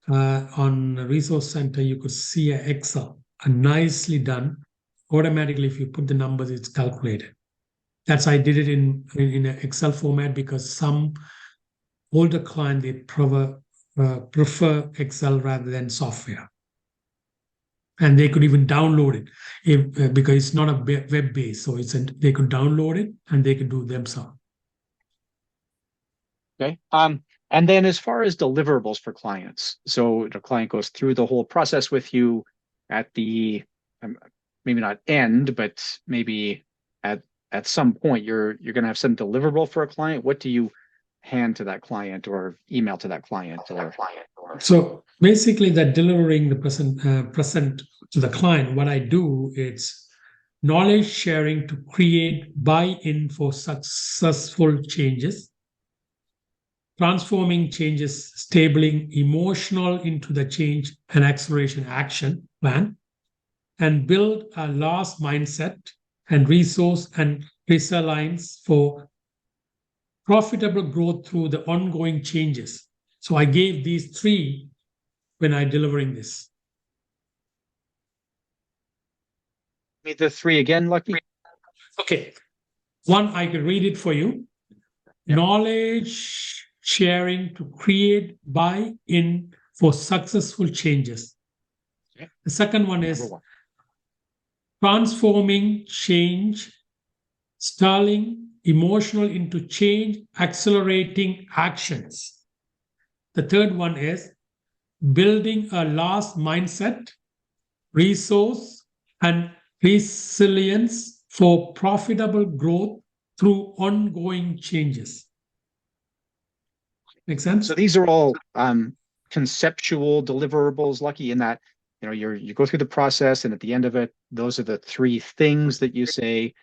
on Resource Center, you could see an Excel, nicely done. Automatically, if you put the numbers, it's calculated. I did it in an Excel format because some older client, they prefer Excel rather than software. And they could even download it because it's not a web-based. So they could download it and they could do themselves. Okay. And then as far as deliverables for clients, so the client goes through the whole process with you at the maybe not end, but maybe at some point you're going to have some deliverable for a client. What do you hand to that client or email to that client? So basically, that delivering the present to the client, what I do is knowledge sharing to create buy-in for successful changes, transforming changes, stabling emotional into the change and acceleration action plan, and build a loss mindset and resource and resilience for profitable growth through the ongoing changes. So I gave these three when I delivering this. Meet the three again, Lucky. Okay. One, I can read it for you. Yep. Knowledge sharing to create buy-in for successful changes. Yep. The second one is transforming change, stalling emotional into change, accelerating actions. The third one is building a loss mindset, resource, and resilience for profitable growth through ongoing changes. Make sense? So these are all conceptual deliverables, Lucky, in that you go through the process, and at the end of it, those are the three things that you say,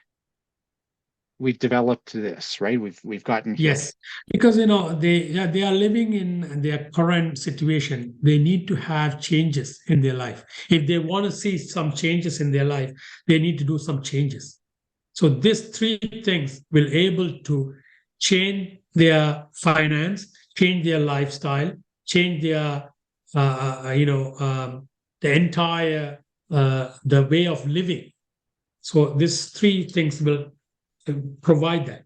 we've developed this, right? We've gotten here. Yes, because they are living in their current situation. They need to have changes in their life. If they want to see some changes in their life, they need to do some changes. So these three things will able to change their finance, change their lifestyle, change their the entire the way of living. So these three things will provide that.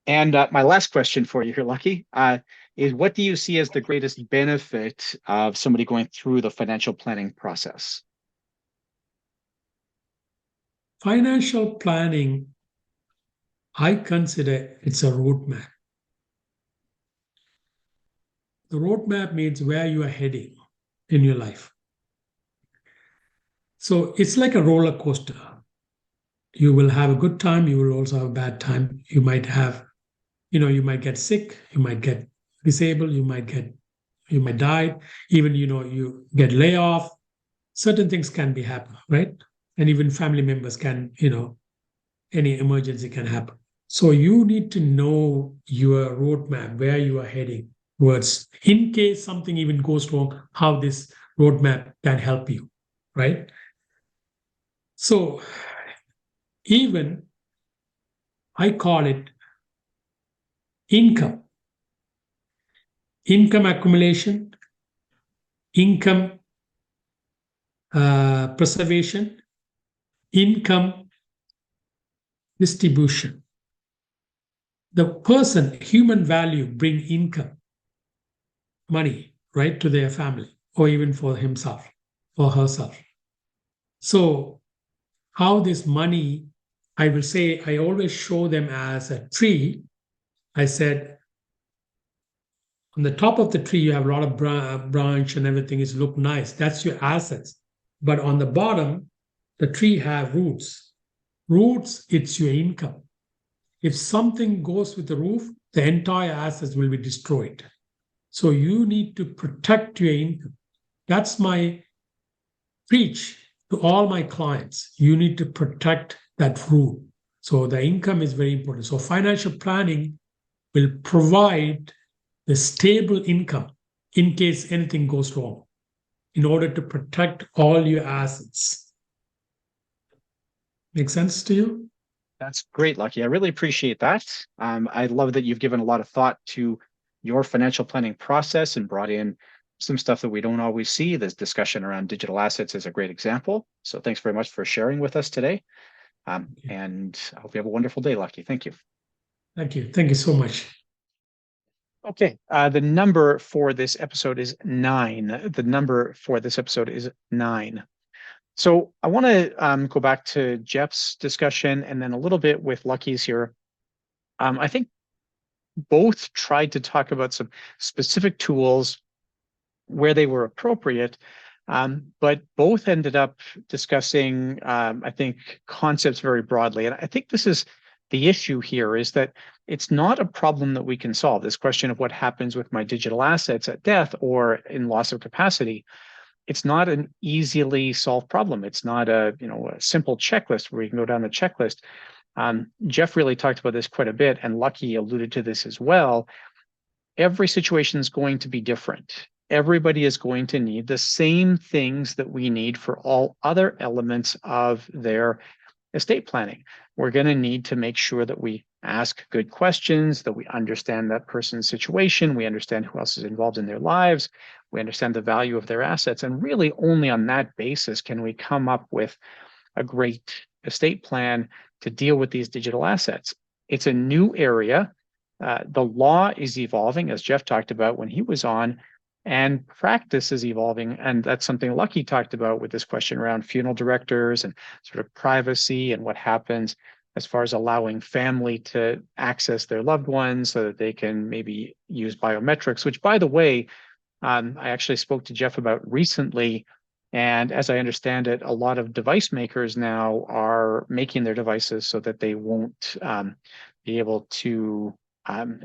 And my last question for you here, Lucky, is what do you see as the greatest benefit of somebody going through the financial planning process? Financial planning, I consider it's a roadmap. The roadmap means where you are heading in your life. So it's like a roller coaster. You will have a good time. You will also have a bad time. You might have, you might get sick. You might get disabled. You might die. Even, you get layoff. Certain things can be happen, right? And even family members can, any emergency can happen. So you need to know your roadmap, where you are heading towards, in case something even goes wrong, how this roadmap can help you, right? So even I call it income accumulation, income preservation, income distribution. The person, human value, bring income, money, right, to their family, or even for himself or herself. So how this money, I will say, I always show them as a tree. I said, on the top of the tree, you have a lot of branch and everything is look nice. That's your assets. But on the bottom, the tree have roots. Roots, it's your income. If something goes with the roof, the entire assets will be destroyed. So you need to protect your income. That's my preach to all my clients. You need to protect that root. So the income is very important. So financial planning will provide the stable income in case anything goes wrong, in order to protect all your assets. Make sense to you? That's great, Lucky. I really appreciate that. I love that you've given a lot of thought to your financial planning process and brought in some stuff that we don't always see. This discussion around digital assets is a great example. So thanks very much for sharing with us today. And I hope you have a wonderful day, Lucky. Thank you. Thank you. Thank you so much. Okay, the number for this episode is 9. The number for this episode is 9. So I want to go back to Jeff's discussion and then a little bit with Lucky's here. I think both tried to talk about some specific tools where they were appropriate, but both ended up discussing, I think, concepts very broadly. And I think this is the issue here is that it's not a problem that we can solve. This question of what happens with my digital assets at death or in loss of capacity, it's not an easily solved problem. It's not a simple checklist where you can go down the checklist. Jeff really talked about this quite a bit, and Lucky alluded to this as well. Every situation is going to be different. Everybody is going to need the same things that we need for all other elements of their estate planning. We're going to need to make sure that we ask good questions, that we understand that person's situation, we understand who else is involved in their lives, we understand the value of their assets, and really only on that basis can we come up with a great estate plan to deal with these digital assets. It's a new area. The law is evolving, as Jeff talked about when he was on, and practice is evolving. And that's something Lucky talked about with this question around funeral directors and sort of privacy and what happens as far as allowing family to access their loved ones so that they can maybe use biometrics, which, by the way, I actually spoke to Jeff about recently. And as I understand it, a lot of device makers now are making their devices so that they won't be able to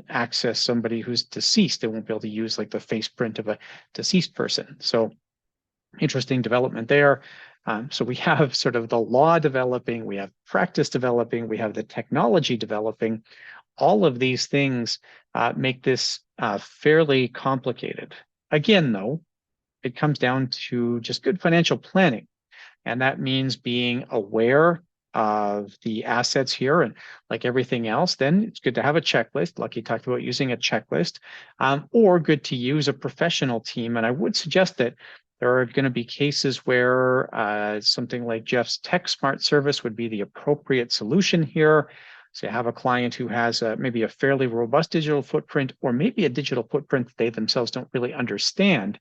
access somebody who's deceased. They won't be able to use like the face print of a deceased person. So interesting development there. So we have sort of the law developing, we have practice developing, we have the technology developing. All of these things make this fairly complicated. Again, though, it comes down to just good financial planning. And that means being aware of the assets here, and like everything else, then it's good to have a checklist. Lucky talked about using a checklist, or good to use a professional team. And I would suggest that there are going to be cases where something like Jeff's TechSmart service would be the appropriate solution here. So you have a client who has maybe a fairly robust digital footprint, or maybe a digital footprint that they themselves don't really understand.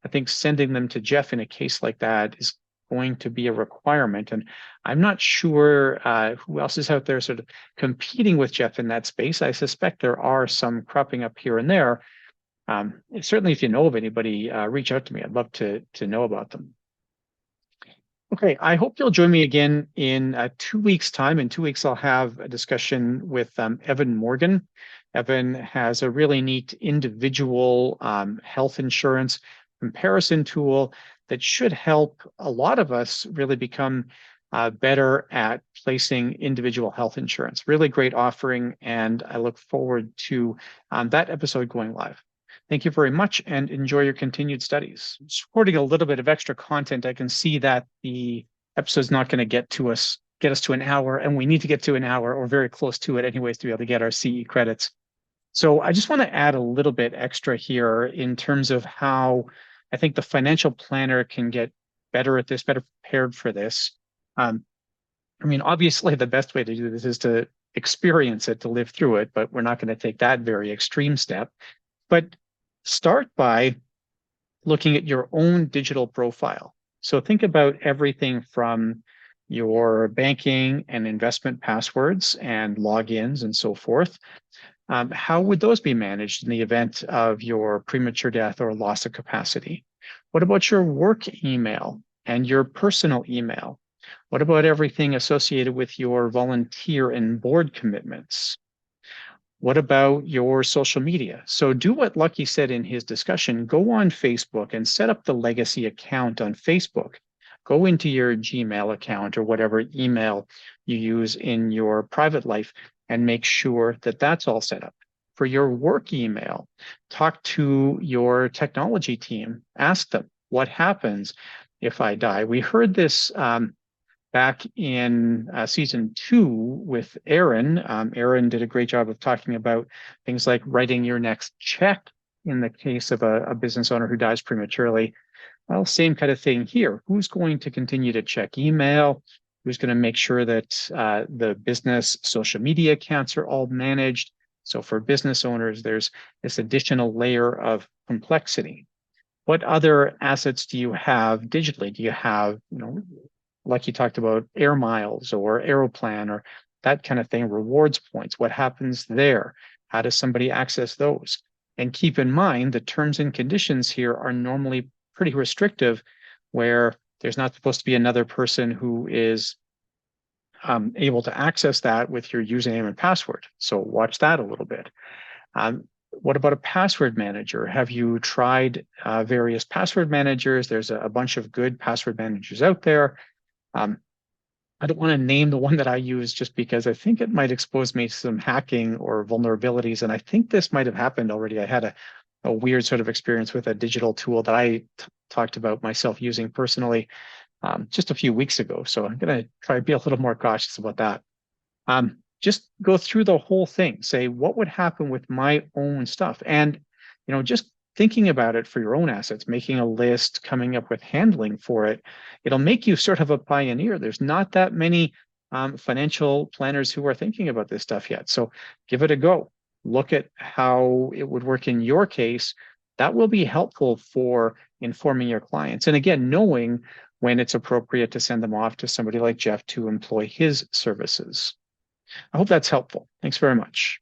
I think sending them to Jeff in a case like that is going to be a requirement. And I'm not sure who else is out there sort of competing with Jeff in that space. I suspect there are some cropping up here and there. Certainly, if you know of anybody, reach out to me. I'd love to know about them. Okay, I hope you'll join me again in 2 weeks' time. In 2 weeks, I'll have a discussion with Evan Morgan. Evan has a really neat individual health insurance comparison tool that should help a lot of us really become better at placing individual health insurance. Really great offering, and I look forward to that episode going live. Thank you very much, and enjoy your continued studies. Supporting a little bit of extra content, I can see that the episode's not going to get us to an hour, and we need to get to an hour or very close to it anyways to be able to get our CE credits. So I just want to add a little bit extra here in terms of how I think the financial planner can get better at this, better prepared for this. I mean, obviously, the best way to do this is to experience it, to live through it, but we're not going to take that very extreme step. But start by looking at your own digital profile. So think about everything from your banking and investment passwords and logins and so forth. How would those be managed in the event of your premature death or loss of capacity? What about your work email and your personal email? What about everything associated with your volunteer and board commitments? What about your social media? So do what Lucky said in his discussion. Go on Facebook and set up the legacy account on Facebook. Go into your Gmail account or whatever email you use in your private life and make sure that that's all set up. For your work email, talk to your technology team. Ask them, what happens if I die? We heard this back in season 2 with Aaron. Aaron did a great job of talking about things like writing your next check in the case of a business owner who dies prematurely. Well, same kind of thing here. Who's going to continue to check email? Who's going to make sure that the business social media accounts are all managed? So for business owners, there's this additional layer of complexity. What other assets do you have digitally? Do you have, like you talked about, air miles or Aeroplan or that kind of thing, rewards points? What happens there? How does somebody access those? And keep in mind, the terms and conditions here are normally pretty restrictive, where there's not supposed to be another person who is able to access that with your username and password. So watch that a little bit. What about a password manager? Have you tried various password managers? There's a bunch of good password managers out there. I don't want to name the one that I use just because I think it might expose me to some hacking or vulnerabilities. And I think this might have happened already. I had a weird sort of experience with a digital tool that I talked about myself using personally just a few weeks ago. So I'm going to try to be a little more cautious about that. Just go through the whole thing. Say, what would happen with my own stuff? And, just thinking about it for your own assets, making a list, coming up with handling for it, it'll make you sort of a pioneer. There's not that many financial planners who are thinking about this stuff yet. So give it a go. Look at how it would work in your case. That will be helpful for informing your clients. And again, knowing when it's appropriate to send them off to somebody like Jeff to employ his services. I hope that's helpful. Thanks very much.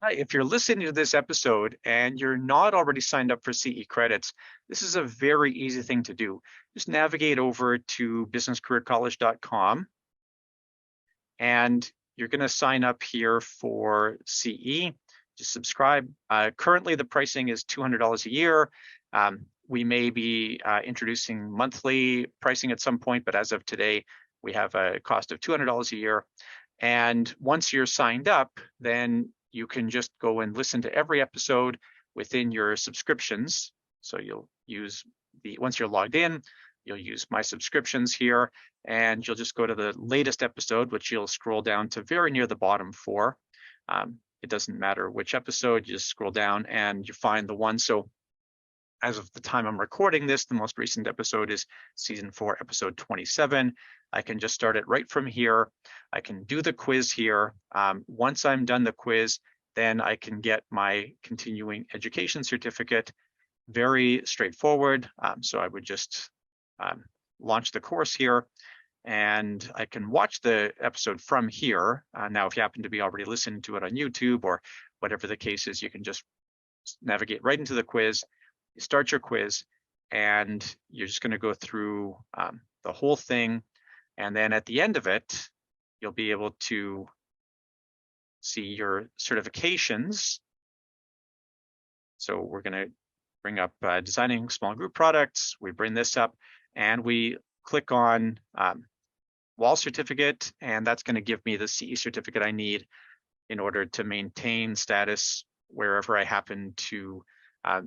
Hi, if you're listening to this episode and you're not already signed up for CE credits, this is a very easy thing to do. Just navigate over to businesscareercollege.com and you're going to sign up here for CE. Just subscribe. Currently, the pricing is $200 a year. We may be introducing monthly pricing at some point, but as of today, we have a cost of $200 a year. And once you're signed up, then you can just go and listen to every episode within your subscriptions. So you'll use once you're logged in, you'll use my subscriptions here, and you'll just go to the latest episode, which you'll scroll down to very near the bottom for. It doesn't matter which episode, you just scroll down and you find the one. So as of the time I'm recording this, the most recent episode is season 4, episode 27. I can just start it right from here. I can do the quiz here. Once I'm done the quiz, then I can get my continuing education certificate. Very straightforward. So I would just launch the course here and I can watch the episode from here. Now, if you happen to be already listening to it on YouTube or whatever the case is, you can just navigate right into the quiz. You start your quiz and you're just going to go through the whole thing. And then at the end of it, you'll be able to see your certifications. So we're going to bring up designing small group products. We bring this up and we click on wall certificate, and that's going to give me the CE certificate I need in order to maintain status wherever I happen to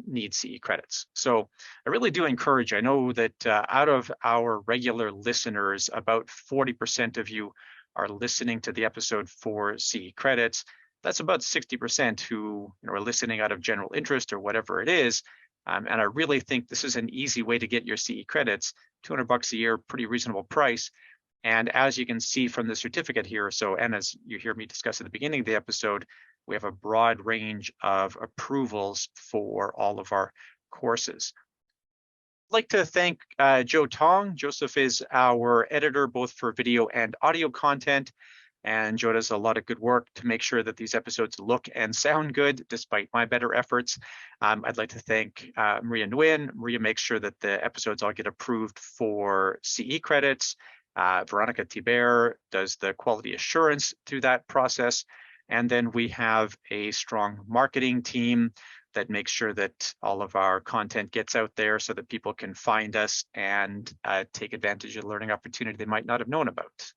need CE credits. So I really do encourage, I know that out of our regular listeners, about 40% of you are listening to the episode for CE credits. That's about 60% who are listening out of general interest or whatever it is. And I really think this is an easy way to get your CE credits, $200 a year, pretty reasonable price. And as you can see from the certificate here, and as you hear me discuss at the beginning of the episode, we have a broad range of approvals for all of our courses. I'd like to thank Joe Tong. Joseph is our editor, both for video and audio content. And Joe does a lot of good work to make sure that these episodes look and sound good, despite my better efforts. I'd like to thank Maria Nguyen. Maria makes sure that the episodes all get approved for CE credits. Veronica Thibert does the quality assurance through that process. And then we have a strong marketing team that makes sure that all of our content gets out there so that people can find us and take advantage of the learning opportunity they might not have known about.